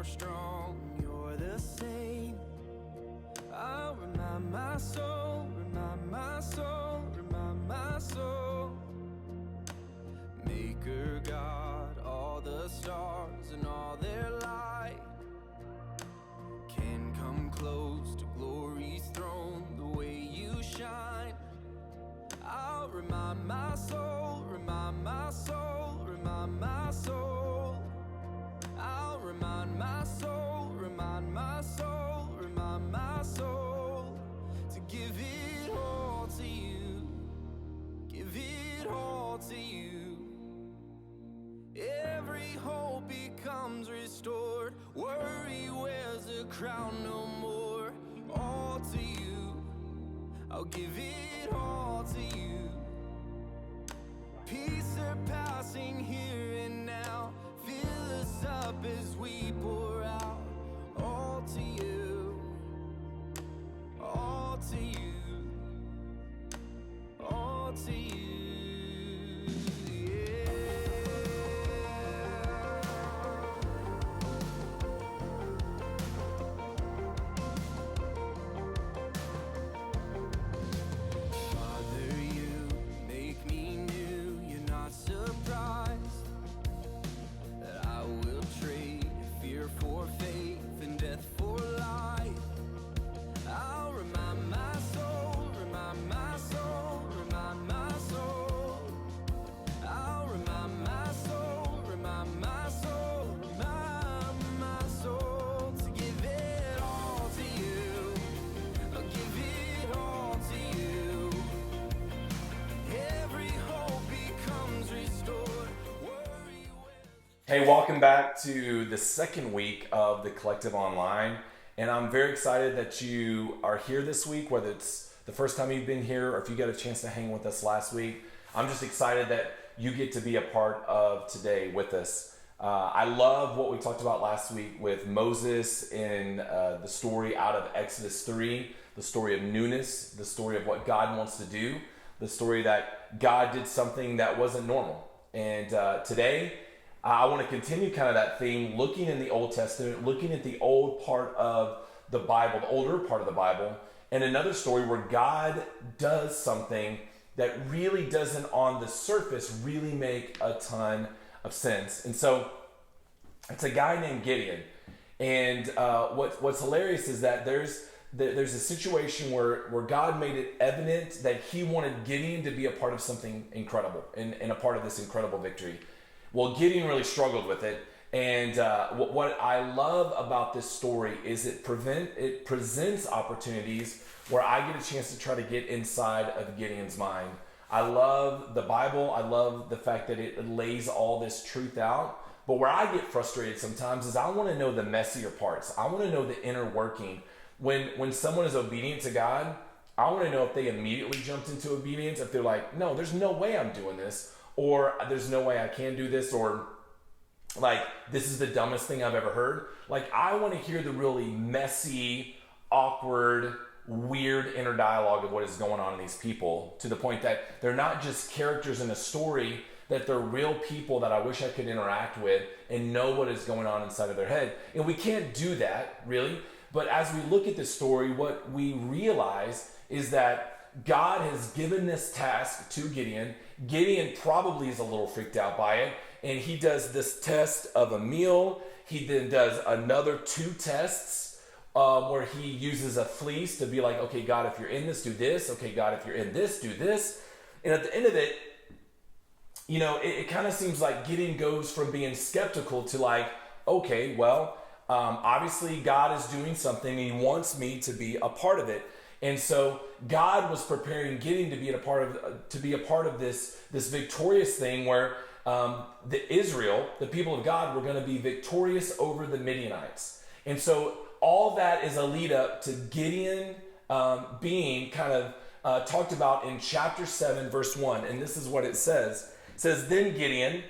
more strong. You're the same. I'll remind my soul, remind my soul, remind my soul. Maker God, all the stars and all their light can come close to glory's throne the way you shine. I'll remind my soul, remind my soul, remind my soul. I'll remind my soul, remind my soul, remind my soul to give it all to you, give it all to you. Every hope becomes restored, worry wears a crown no more. All to you, I'll give it all to you. Peace surpassing here and now, fill us up as we pour out. All to you, all to you, all to you. Hey, welcome back to the second week of the Collective Online, and I'm very excited that you are here this week, whether it's the first time you've been here or if you got a chance to hang with us last week. I'm just excited that you get to be a part of today with us. I love what we talked about last week with Moses in the story out of Exodus 3, the story of newness, the story of what God wants to do, the story that God did something that wasn't normal. And today, I want to continue kind of that theme, looking in the Old Testament, looking at the old part of the Bible, the older part of the Bible, and another story where God does something that really doesn't on the surface really make a ton of sense. And so it's a guy named Gideon. And what's hilarious is that there's a situation where God made it evident that he wanted Gideon to be a part of something incredible and a part of this incredible victory. Well, Gideon really struggled with it, and what I love about this story is it presents opportunities where I get a chance to try to get inside of Gideon's mind. I love the Bible. I love the fact that it lays all this truth out, but where I get frustrated sometimes is I want to know the messier parts. I want to know the inner working. When someone is obedient to God, I want to know if they immediately jumped into obedience, if they're like, no, there's no way I'm doing this, or there's no way I can do this, or like, this is the dumbest thing I've ever heard. Like, I want to hear the really messy, awkward, weird inner dialogue of what is going on in these people, to the point that they're not just characters in a story, that they're real people that I wish I could interact with and know what is going on inside of their head. And we can't do that, really. But as we look at this story, what we realize is that God has given this task to Gideon. Gideon probably is a little freaked out by it, and he does this test of a meal. He then does another 2 tests where he uses a fleece to be like, okay, God, if you're in this, do this. Okay, God, if you're in this, do this. And at the end of it, you know, it kind of seems like Gideon goes from being skeptical to like, okay, well, obviously God is doing something and he wants me to be a part of it. And so God was preparing Gideon to be a part of this victorious thing where the people of God, were going to be victorious over the Midianites. And so all that is a lead up to Gideon being kind of talked about in chapter 7, verse 1. And this is what it says. It says, then Gideon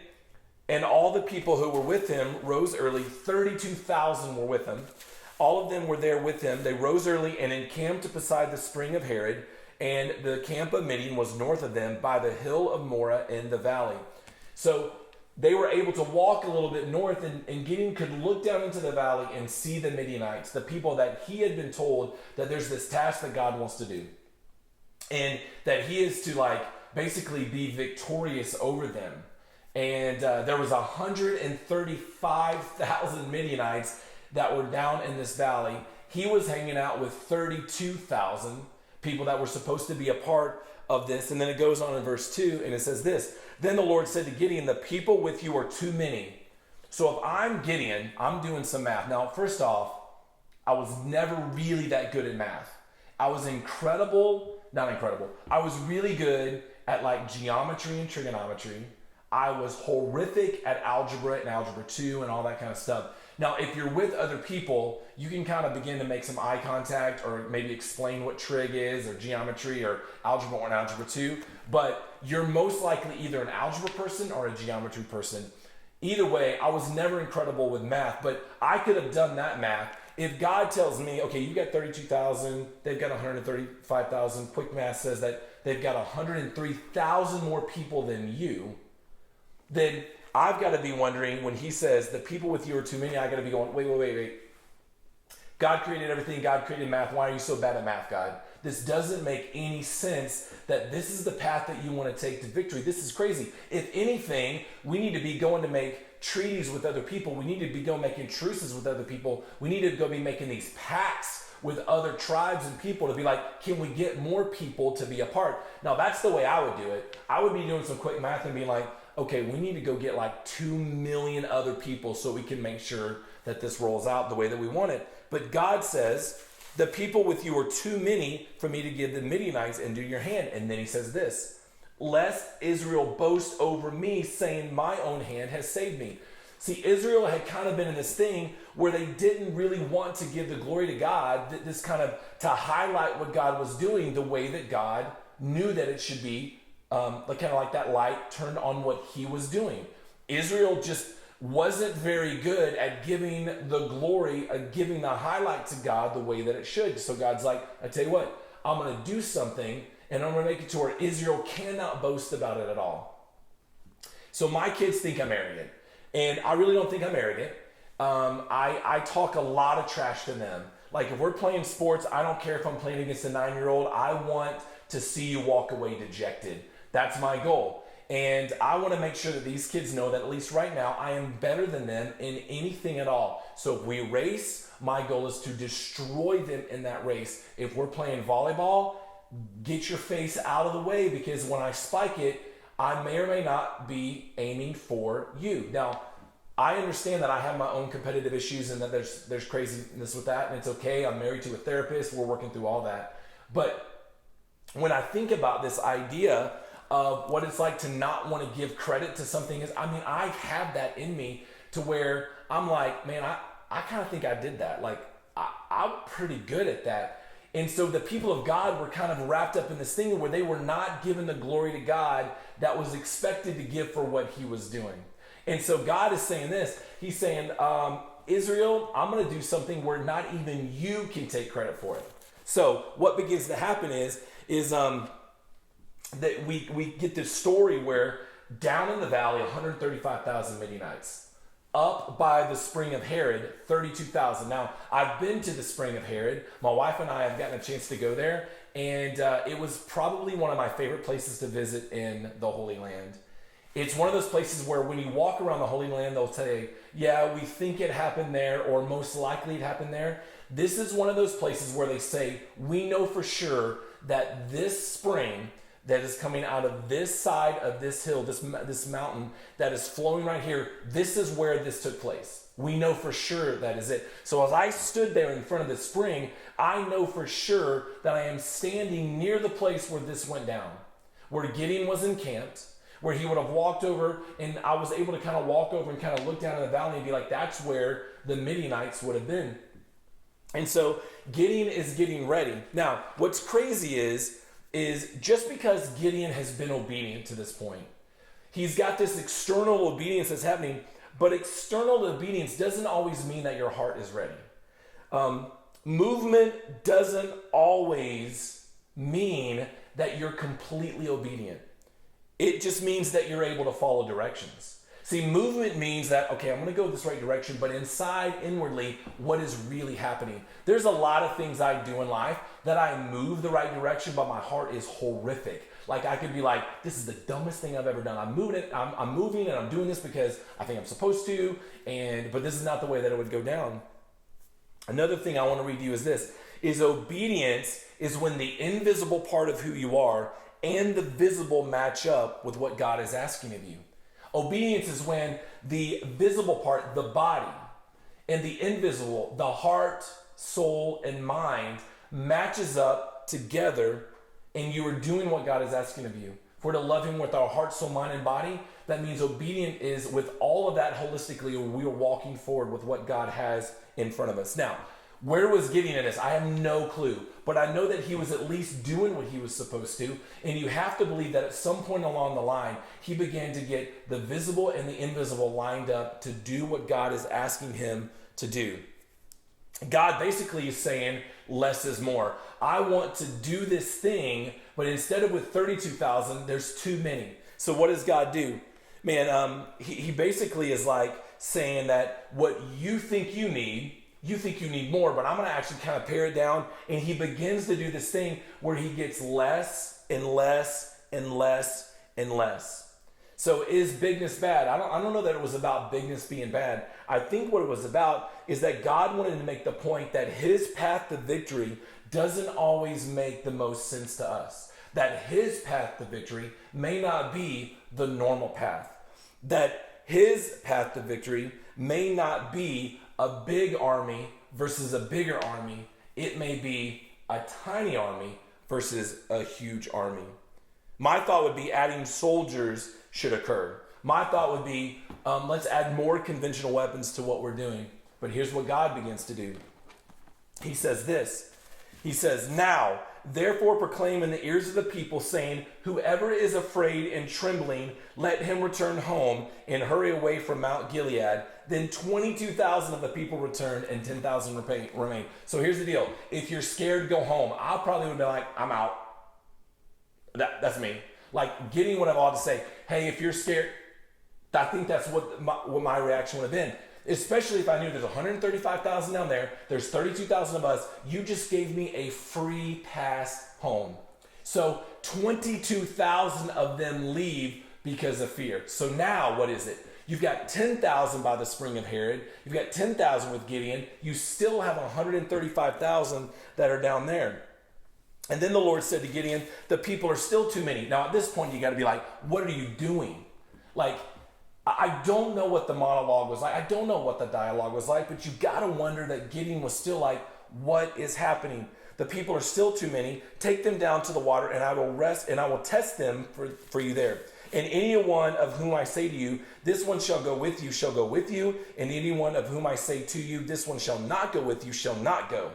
and all the people who were with him rose early. 32,000 were with him. All of them were there with him. They rose early and encamped beside the spring of Harod, and the camp of Midian was north of them by the hill of Moreh in the valley. So they were able to walk a little bit north, and Gideon could look down into the valley and see the Midianites, the people that he had been told that there's this task that God wants to do. And that he is to like basically be victorious over them. And there was 135,000 Midianites that were down in this valley. He was hanging out with 32,000 people that were supposed to be a part of this. And then it goes on in verse 2, and it says this: Then the Lord said to Gideon, the people with you are too many. So if I'm Gideon, I'm doing some math. Now, first off, I was never really that good at math. I was I was really good at like geometry and trigonometry. I was horrific at algebra and algebra 2 and all that kind of stuff. Now, if you're with other people, you can kind of begin to make some eye contact or maybe explain what trig is or geometry or algebra 1 and algebra 2. But you're most likely either an algebra person or a geometry person. Either way, I was never incredible with math, but I could have done that math. If God tells me, okay, you got 32,000, they've got 135,000, quick math says that they've got 103,000 more people than you, then I've got to be wondering, when he says the people with you are too many, I got to be going, wait. God created everything. God created math. Why are you so bad at math, God? This doesn't make any sense that this is the path that you want to take to victory. This is crazy. If anything, we need to be going to make treaties with other people. We need to be going making truces with other people. We need to go be making these pacts with other tribes and people to be like, can we get more people to be a part? Now, that's the way I would do it. I would be doing some quick math and being like, okay, we need to go get like 2 million other people so we can make sure that this rolls out the way that we want it. But God says, the people with you are too many for me to give the Midianites into your hand. And then he says this: lest Israel boast over me, saying my own hand has saved me. See, Israel had kind of been in this thing where they didn't really want to give the glory to God, this kind of to highlight what God was doing the way that God knew that it should be, kind of like that light turned on what he was doing. Israel just wasn't very good at giving the glory, giving the highlight to God the way that it should. So God's like, I tell you what, I'm going to do something, and I'm going to make it to where Israel cannot boast about it at all. So my kids think I'm arrogant, and I really don't think I'm arrogant. I talk a lot of trash to them. Like if we're playing sports, I don't care if I'm playing against a 9-year-old. I want to see you walk away dejected. That's my goal. And I want to make sure that these kids know that at least right now, I am better than them in anything at all. So if we race, my goal is to destroy them in that race. If we're playing volleyball, get your face out of the way, because when I spike it, I may or may not be aiming for you. Now, I understand that I have my own competitive issues and that there's craziness with that, and it's okay. I'm married to a therapist. We're working through all that. But when I think about this idea of what it's like to not want to give credit to something, I have that in me to where I'm like, man, I kind of think I did that. Like, I'm pretty good at that. And so the people of God were kind of wrapped up in this thing where they were not giving the glory to God that was expected to give for what he was doing. And so God is saying this. He's saying, Israel, I'm going to do something where not even you can take credit for it. So what begins to happen is that we get this story where down in the valley, 135,000 Midianites. Up by the spring of Herod, 32,000. Now, I've been to the spring of Herod. My wife and I have gotten a chance to go there, and it was probably one of my favorite places to visit in the Holy Land. It's one of those places where when you walk around the Holy Land, they'll say, yeah, we think it happened there, or most likely it happened there. This is one of those places where they say, we know for sure that this spring that is coming out of this side of this hill, this mountain that is flowing right here, this is where this took place. We know for sure that is it. So as I stood there in front of the spring, I know for sure that I am standing near the place where this went down, where Gideon was encamped, where he would have walked over, and I was able to kind of walk over and kind of look down in the valley and be like, that's where the Midianites would have been. And so Gideon is getting ready. Now, what's crazy is just because Gideon has been obedient to this point, he's got this external obedience that's happening, but external obedience doesn't always mean that your heart is ready. Movement doesn't always mean that you're completely obedient. It just means that you're able to follow directions. See, movement means that, okay, I'm going to go this right direction, but inside, inwardly, what is really happening? There's a lot of things I do in life that I move the right direction, but my heart is horrific. Like I could be like, this is the dumbest thing I've ever done. I'm moving and I'm doing this because I think I'm supposed to, but this is not the way that it would go down. Another thing I want to read to you is this, is obedience is when the invisible part of who you are and the visible match up with what God is asking of you. Obedience is when the visible part, the body, and the invisible, the heart, soul, and mind matches up together, and you are doing what God is asking of you. If we're to love him with our heart, soul, mind, and body, that means obedient is with all of that holistically, we are walking forward with what God has in front of us. Now, where was Gideon in this? I have no clue, but I know that he was at least doing what he was supposed to, and you have to believe that at some point along the line, he began to get the visible and the invisible lined up to do what God is asking him to do. God basically is saying, less is more. I want to do this thing, but instead of with 32,000, there's too many. So what does God do? Man, he basically is like saying that what you think you need more, but I'm going to actually kind of pare it down. And he begins to do this thing where he gets less and less and less and less. So is bigness bad? I don't know that it was about bigness being bad. I think what it was about is that God wanted to make the point that his path to victory doesn't always make the most sense to us. That his path to victory may not be the normal path. That his path to victory may not be a big army versus a bigger army. It may be a tiny army versus a huge army. My thought would be adding soldiers should occur. My thought would be, let's add more conventional weapons to what we're doing. But here's what God begins to do. He says this. He says, now, therefore proclaim in the ears of the people, saying, whoever is afraid and trembling, let him return home and hurry away from Mount Gilead. Then 22,000 of the people returned and 10,000 remained. So here's the deal. If you're scared, go home. I probably would be like, I'm out. That's me. Like getting what I've all to say. Hey, if you're scared, I think that's what my reaction would have been. Especially if I knew there's 135,000 down there, there's 32,000 of us. You just gave me a free pass home. So 22,000 of them leave because of fear. So now what is it? You've got 10,000 by the spring of Herod. You've got 10,000 with Gideon. You still have 135,000 that are down there. And then the Lord said to Gideon, the people are still too many. Now at this point, you got to be like, what are you doing? Like, I don't know what the monologue was like. I don't know what the dialogue was like, but you got to wonder that Gideon was still like, what is happening? The people are still too many. Take them down to the water and I will test them for you there. And anyone of whom I say to you, this one shall go with you. And anyone of whom I say to you, this one shall not go with you, shall not go.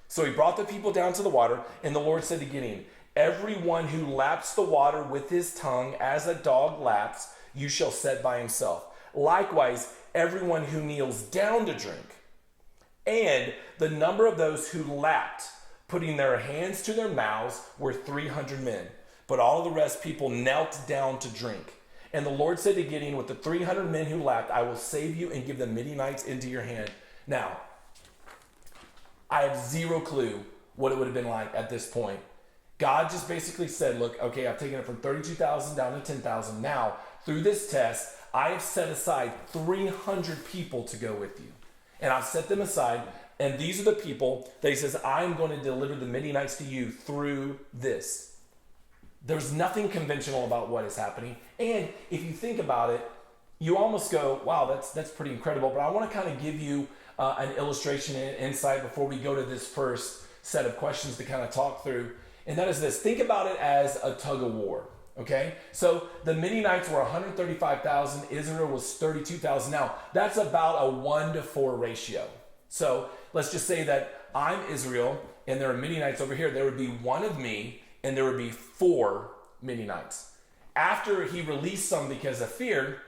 So he brought the people down to the water, and the Lord said to Gideon, everyone who laps the water with his tongue as a dog laps, you shall set by himself. Likewise, everyone who kneels down to drink. And the number of those who lapped, putting their hands to their mouths, were 300 men. But all of the rest people knelt down to drink. And the Lord said to Gideon, with the 300 men who lapped, I will save you and give the Midianites into your hand. Now, I have zero clue what it would have been like at this point. God just basically said, look, okay, I've taken it from 32,000 down to 10,000. Now, through this test, I have set aside 300 people to go with you. And I've set them aside, and these are the people that he says, I'm going to deliver the Midianites to you through this. There's nothing conventional about what is happening. And if you think about it, you almost go, wow, that's pretty incredible. But I want to kind of give you an illustration and insight before we go to this first set of questions to kind of talk through. And that is this. Think about it as a tug of war. Okay? So the Midianites were 135,000. Israel was 32,000. Now, that's about a 1-to-4 ratio. So let's just say that I'm Israel and there are Midianites over here. There would be one of me and there would be 4 Midianites. After he released some because of fear,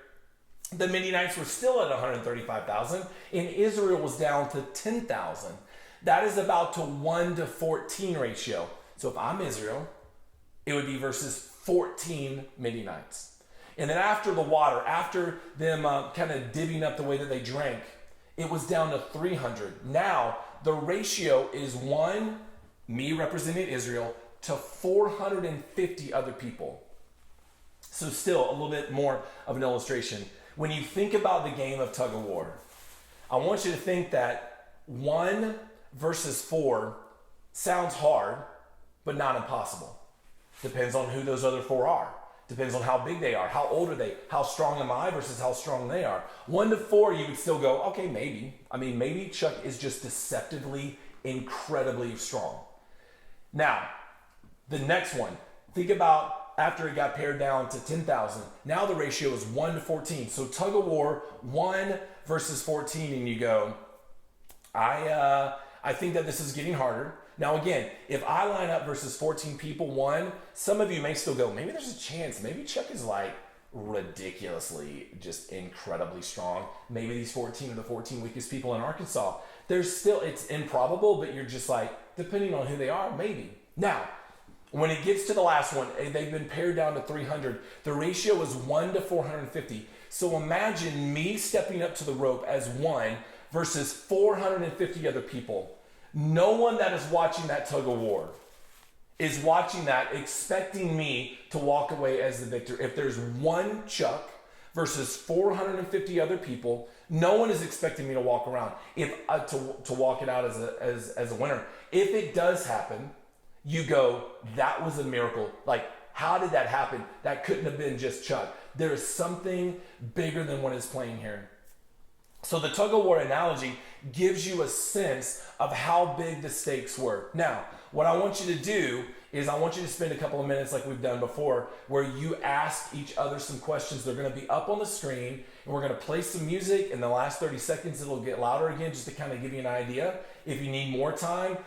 the Midianites were still at 135,000 and Israel was down to 10,000. That is about to 1-to-14 ratio. So if I'm Israel, it would be versus 14 Midianites. And then after the water, after them kind of divvying up the way that they drank, it was down to 300. Now, the ratio is 1, me representing Israel, to 450 other people. So still a little bit more of an illustration. When you think about the game of tug of war, I want you to think that 1 versus 4 sounds hard, but not impossible. Depends on who those other 4 are. Depends on how big they are, how old are they, how strong am I versus how strong they are. 1 to 4, you would still go, okay, maybe. I mean, maybe Chuck is just deceptively, incredibly strong. Now, the next one, think about after it got pared down to 10,000. Now the ratio is 1 to 14. So tug of war, 1 versus 14, and you go, I think that this is getting harder. Now again, if I line up versus 14 people, some of you may still go, maybe there's a chance. Maybe Chuck is like ridiculously, just incredibly strong. Maybe these 14 are the 14 weakest people in Arkansas. There's still, it's improbable, but you're just like, depending on who they are, maybe. Now, when it gets to the last one, they've been pared down to 300. The ratio is 1 to 450. So imagine me stepping up to the rope as 1 versus 450 other people. No one that is watching that tug of war is watching that expecting me to walk away as the victor. If there's 1 Chuck versus 450 other people, no one is expecting me to walk around to walk it out as a winner. If it does happen, you go, that was a miracle. Like, how did that happen? That couldn't have been just Chuck. There is something bigger than what is playing here. So the tug of war analogy gives you a sense of how big the stakes were. Now, what I want you to do is I want you to spend a couple of minutes like we've done before where you ask each other some questions. They're going to be up on the screen, and we're going to play some music. In the last 30 seconds, it'll get louder again just to kind of give you an idea. If you need more time,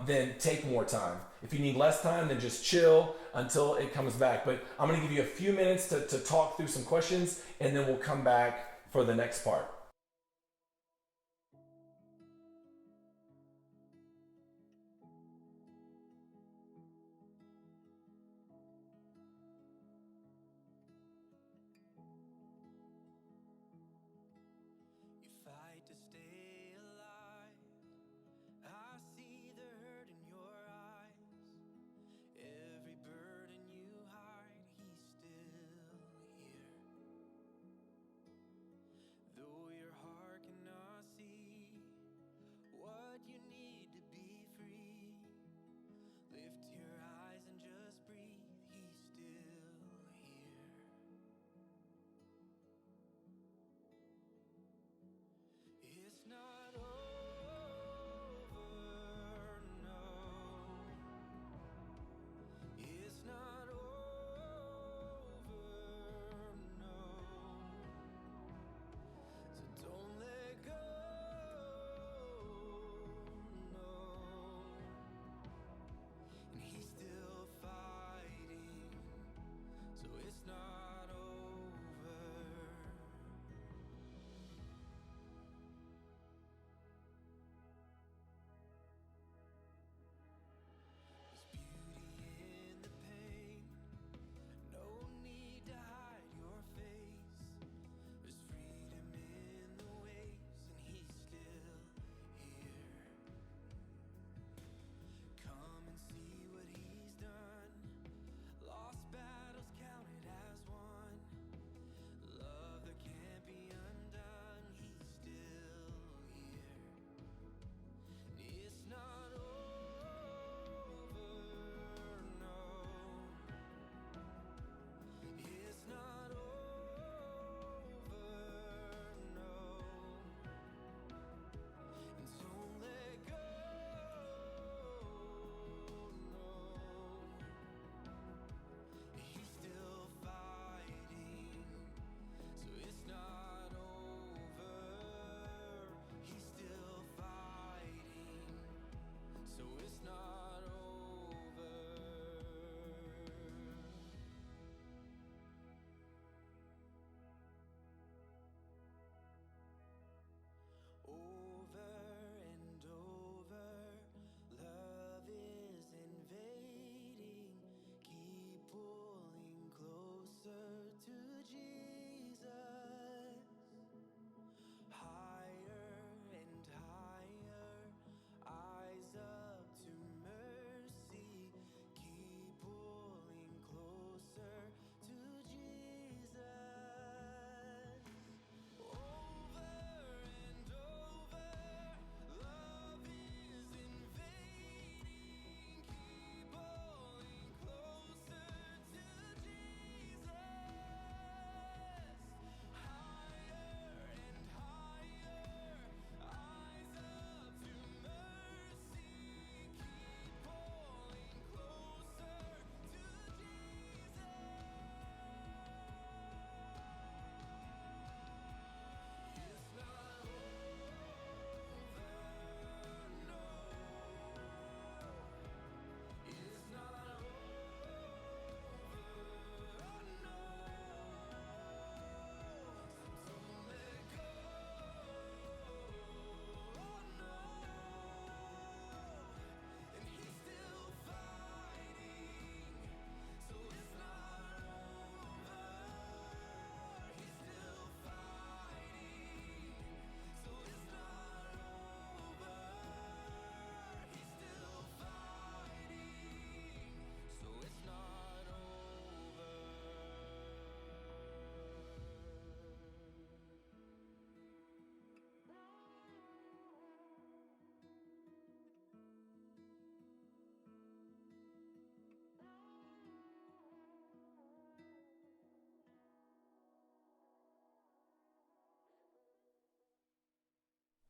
then take more time. If you need less time, then just chill until it comes back. But I'm going to give you a few minutes to talk through some questions, and then we'll come back for the next part. You fight to stay alive. I see the hurt in your eyes. Every burden you hide, he's still here. Though your heart cannot see what you need to be free, lift your eyes and just breathe. He's still here. It's not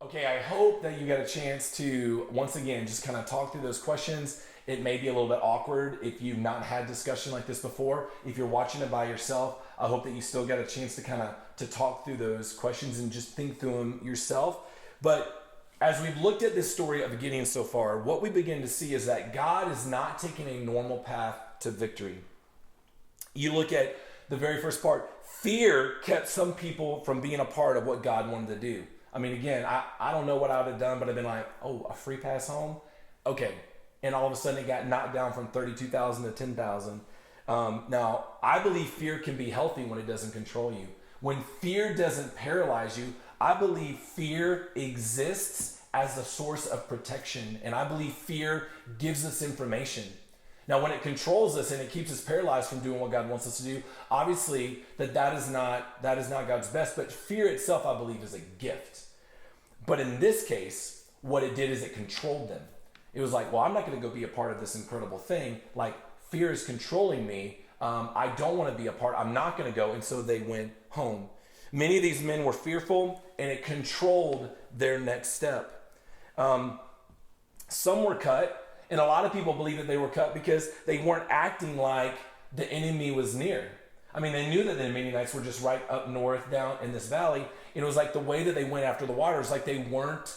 Okay, I hope that you got a chance to, once again, just kind of talk through those questions. It may be a little bit awkward if you've not had discussion like this before. If you're watching it by yourself, I hope that you still got a chance to kind of to talk through those questions and just think through them yourself. But as we've looked at this story of Gideon so far, what we begin to see is that God is not taking a normal path to victory. You look at the very first part, fear kept some people from being a part of what God wanted to do. I mean, again, I don't know what I would have done, but I've been like, oh, a free pass home? Okay. And all of a sudden it got knocked down from 32,000 to 10,000. Now, I believe fear can be healthy when it doesn't control you. When fear doesn't paralyze you, I believe fear exists as a source of protection. And I believe fear gives us information. Now, when it controls us and it keeps us paralyzed from doing what God wants us to do, obviously that is not God's best. But fear itself, I believe, is a gift. But in this case, what it did is it controlled them. It was like, well, I'm not going to go be a part of this incredible thing. Like, fear is controlling me. I don't want to be a part. I'm not going to go. And so they went home. Many of these men were fearful, and it controlled their next step. Some were cut. And a lot of people believe that they were cut because they weren't acting like the enemy was near. I mean, they knew that the Midianites were just right up north down in this valley. And it was like the way that they went after the water is like they weren't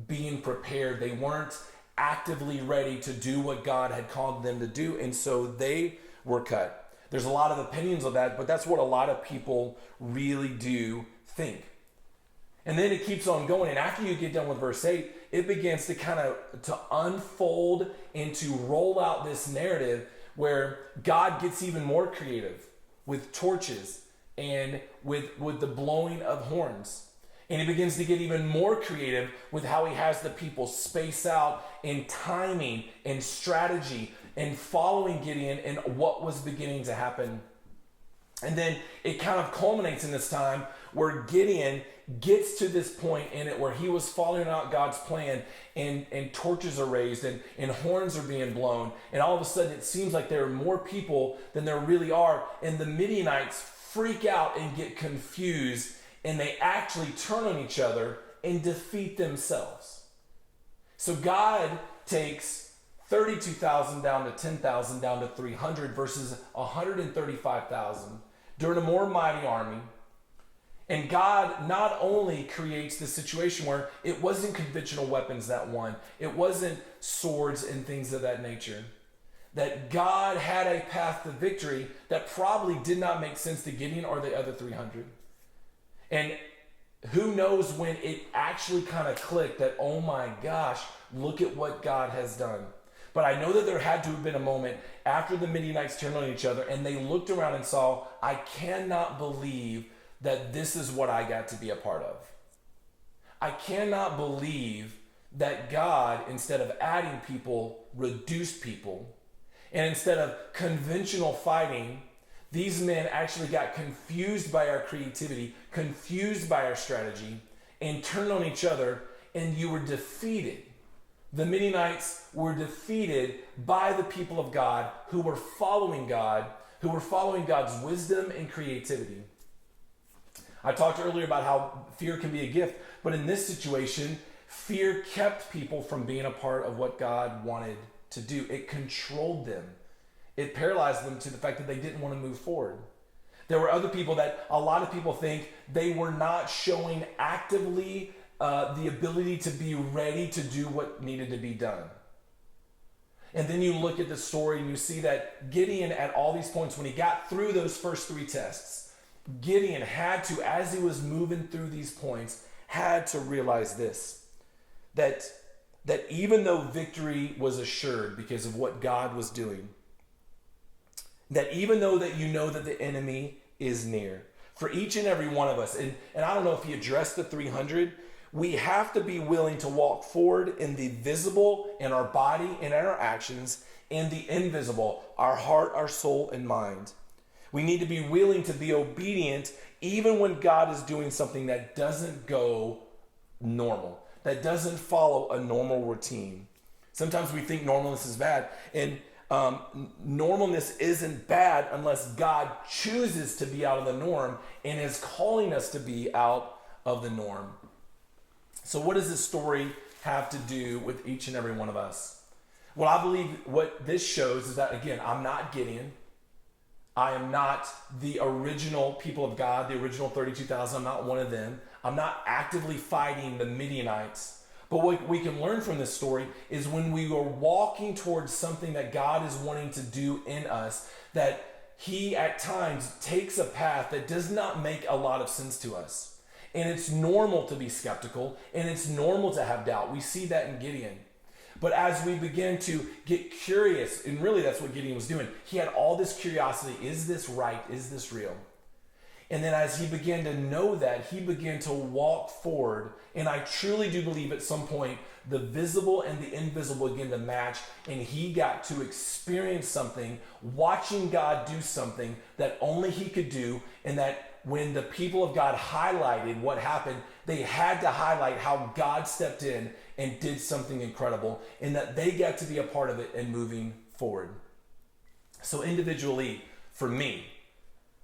being prepared. They weren't actively ready to do what God had called them to do. And so they were cut. There's a lot of opinions of that, but that's what a lot of people really do think. And then it keeps on going. And after you get done with verse 8, it begins to kind of to unfold and to roll out this narrative where God gets even more creative with torches and with the blowing of horns. And he begins to get even more creative with how he has the people space out in timing and strategy and following Gideon and what was beginning to happen. And then it kind of culminates in this time where Gideon gets to this point in it where he was following out God's plan and torches are raised and horns are being blown. And all of a sudden it seems like there are more people than there really are. And the Midianites freak out and get confused and they actually turn on each other and defeat themselves. So God takes 32,000 down to 10,000 down to 300 versus 135,000 during a more mighty army. And God not only creates the situation where it wasn't conventional weapons that won, it wasn't swords and things of that nature, that God had a path to victory that probably did not make sense to Gideon or the other 300. And who knows when it actually kind of clicked that, oh my gosh, look at what God has done. But I know that there had to have been a moment after the Midianites turned on each other and they looked around and saw, I cannot believe that this is what I got to be a part of. I cannot believe that God, instead of adding people, reduced people. And instead of conventional fighting, these men actually got confused by our creativity, confused by our strategy, and turned on each other, and you were defeated. The Midianites were defeated by the people of God who were following God, who were following God's wisdom and creativity. I talked earlier about how fear can be a gift, but in this situation, fear kept people from being a part of what God wanted to do. It controlled them. It paralyzed them to the fact that they didn't want to move forward. There were other people that a lot of people think they were not showing actively the ability to be ready to do what needed to be done. And then you look at the story and you see that Gideon, at all these points, when he got through those first three tests, Gideon had to, as he was moving through these points, had to realize this, that even though victory was assured because of what God was doing, that even though that you know that the enemy is near, for each and every one of us, and I don't know if he addressed the 300, we have to be willing to walk forward in the visible, in our body and in our actions, in the invisible, our heart, our soul, and mind. We need to be willing to be obedient even when God is doing something that doesn't go normal, that doesn't follow a normal routine. Sometimes we think normalness is bad, and normalness isn't bad unless God chooses to be out of the norm and is calling us to be out of the norm. So what does this story have to do with each and every one of us? Well, I believe what this shows is that, again, I'm not Gideon. I am not the original people of God, the original 32,000. I'm not one of them. I'm not actively fighting the Midianites. But what we can learn from this story is when we are walking towards something that God is wanting to do in us, that he at times takes a path that does not make a lot of sense to us. And it's normal to be skeptical, and it's normal to have doubt. We see that in Gideon. But as we begin to get curious, and really that's what Gideon was doing, he had all this curiosity. Is this right? Is this real? And then as he began to know that, he began to walk forward. And I truly do believe at some point the visible and the invisible began to match, and he got to experience something, watching God do something that only he could do, and that when the people of God highlighted what happened, they had to highlight how God stepped in and did something incredible, and that they got to be a part of it and moving forward. So individually, for me,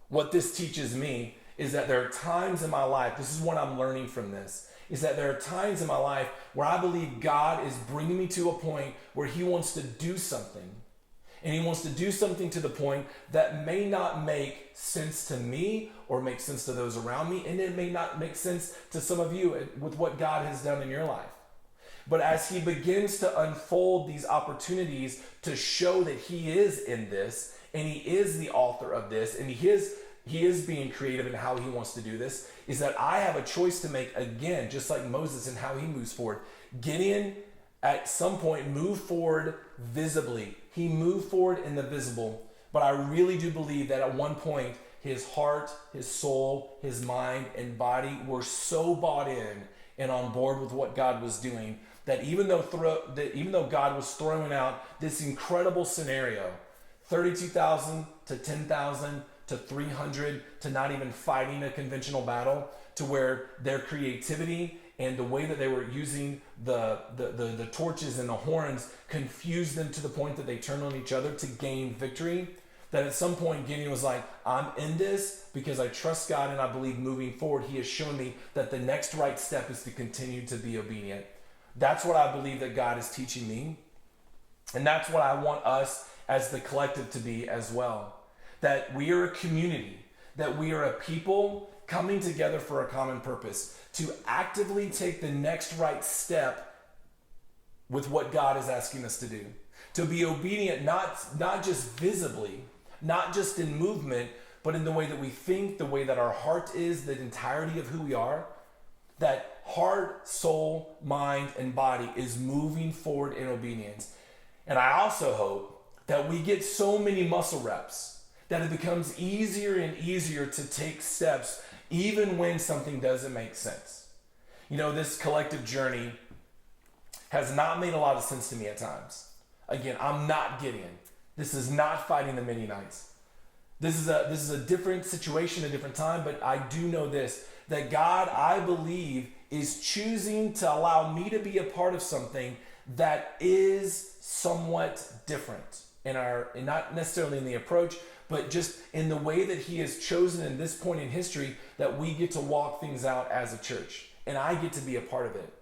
what this teaches me is that there are times in my life, this is what I'm learning from this, is that there are times in my life where I believe God is bringing me to a point where he wants to do something. And he wants to do something to the point that may not make sense to me or make sense to those around me. And it may not make sense to some of you with what God has done in your life. But as he begins to unfold these opportunities to show that he is in this, and he is the author of this, and he is being creative in how he wants to do this, is that I have a choice to make again, just like Moses and how he moves forward. Gideon at some point moved forward visibly. He moved forward in the visible. But I really do believe that at one point, his heart, his soul, his mind, and body were so bought in and on board with what God was doing that even though God was throwing out this incredible scenario, 32,000 to 10,000 to 300 to not even fighting a conventional battle, to where their creativity and the way that they were using the torches and the horns confused them to the point that they turned on each other to gain victory. That at some point Gideon was like, I'm in this because I trust God, and I believe moving forward he has shown me that the next right step is to continue to be obedient. That's what I believe that God is teaching me. And that's what I want us as the collective to be as well. That we are a community, that we are a people coming together for a common purpose, to actively take the next right step with what God is asking us to do. To be obedient, not just visibly, not just in movement, but in the way that we think, the way that our heart is, the entirety of who we are. That heart, soul, mind, and body is moving forward in obedience. And I also hope that we get so many muscle reps that it becomes easier and easier to take steps even when something doesn't make sense. You know, this collective journey has not made a lot of sense to me at times. Again, I'm not Gideon. This is not fighting the Midianites. This is a different situation, a different time, but I do know this, that God, I believe, is choosing to allow me to be a part of something that is somewhat different in not necessarily in the approach, but just in the way that he has chosen in this point in history that we get to walk things out as a church. And I get to be a part of it.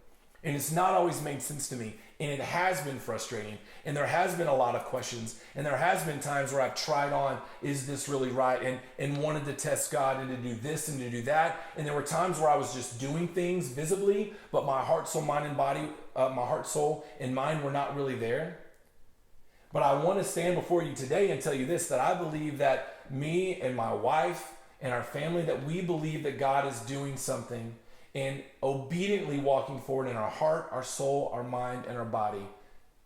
And it's not always made sense to me. And it has been frustrating. And there has been a lot of questions. And there has been times where I've tried on, is this really right? And wanted to test God and to do this and to do that. And there were times where I was just doing things visibly, but my heart, soul, mind, and body, my heart, soul, and mind were not really there. But I want to stand before you today and tell you this, that I believe that me and my wife and our family, that we believe that God is doing something and obediently walking forward in our heart, our soul, our mind, and our body,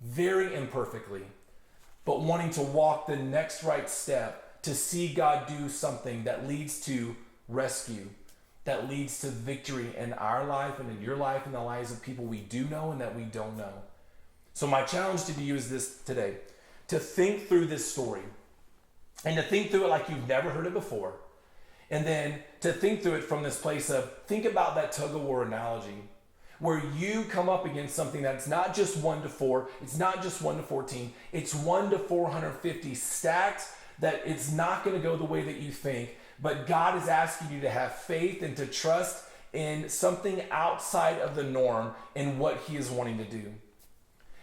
very imperfectly, but wanting to walk the next right step to see God do something that leads to rescue, that leads to victory in our life and in your life and the lives of people we do know and that we don't know. So my challenge to you is this today, to think through this story and to think through it like you've never heard it before. And then to think through it from this place of, think about that tug of war analogy where you come up against something that's not just 1 to 4, it's not just 1 to 14, it's 1 to 450 stacked, that it's not going to go the way that you think, but God is asking you to have faith and to trust in something outside of the norm in what he is wanting to do.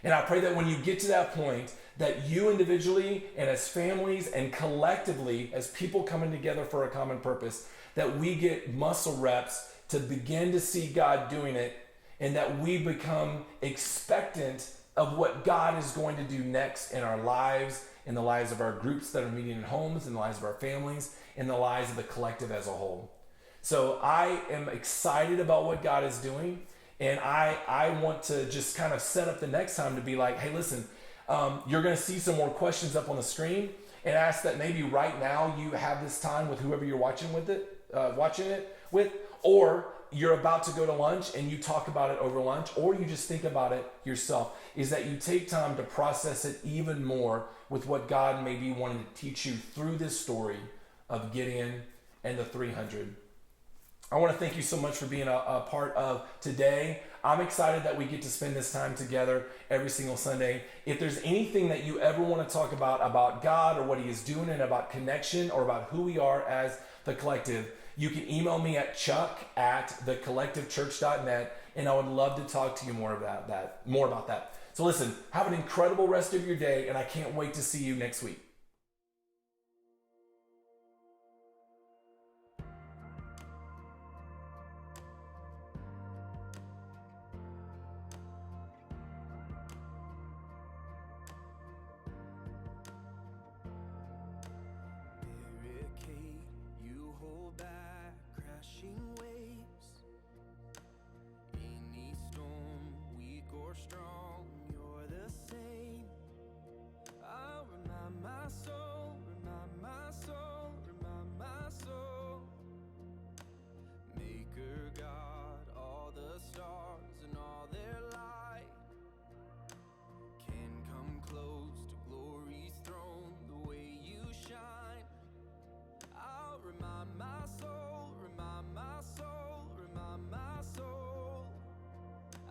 And I pray that when you get to that point, that you individually and as families and collectively, as people coming together for a common purpose, that we get muscle reps to begin to see God doing it, and that we become expectant of what God is going to do next in our lives, in the lives of our groups that are meeting in homes, in the lives of our families, in the lives of the collective as a whole. So I am excited about what God is doing, and I want to just kind of set up the next time to be like, hey, listen, you're going to see some more questions up on the screen, and ask that maybe right now you have this time with whoever you're watching it with, or you're about to go to lunch and you talk about it over lunch, or you just think about it yourself, is that you take time to process it even more with what God may be wanting to teach you through this story of Gideon and the 300. I want to thank you so much for being a part of today. I'm excited that we get to spend this time together every single Sunday. If there's anything that you ever want to talk about God or what he is doing, and about connection or about who we are as the collective, you can email me at chuck@thecollectivechurch.net, and I would love to talk to you more about that. So listen, have an incredible rest of your day, and I can't wait to see you next week. Barricade, you hold back crashing waves. Any storm, weak or strong, you're the same. I'll remind my soul, remind my soul, remind my soul. Maker God, all the stars and all their light can come close to glory's throne the way you shine. I'll remind my soul, remind my soul, remind my soul.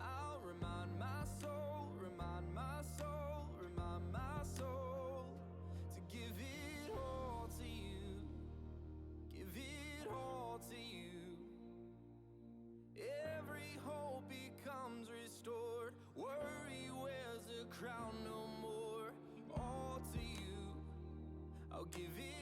I'll remind my soul, remind my soul, remind my soul to give it all to you, give it all to you. Every hope becomes restored, worry wears a crown no more. All to you, I'll give it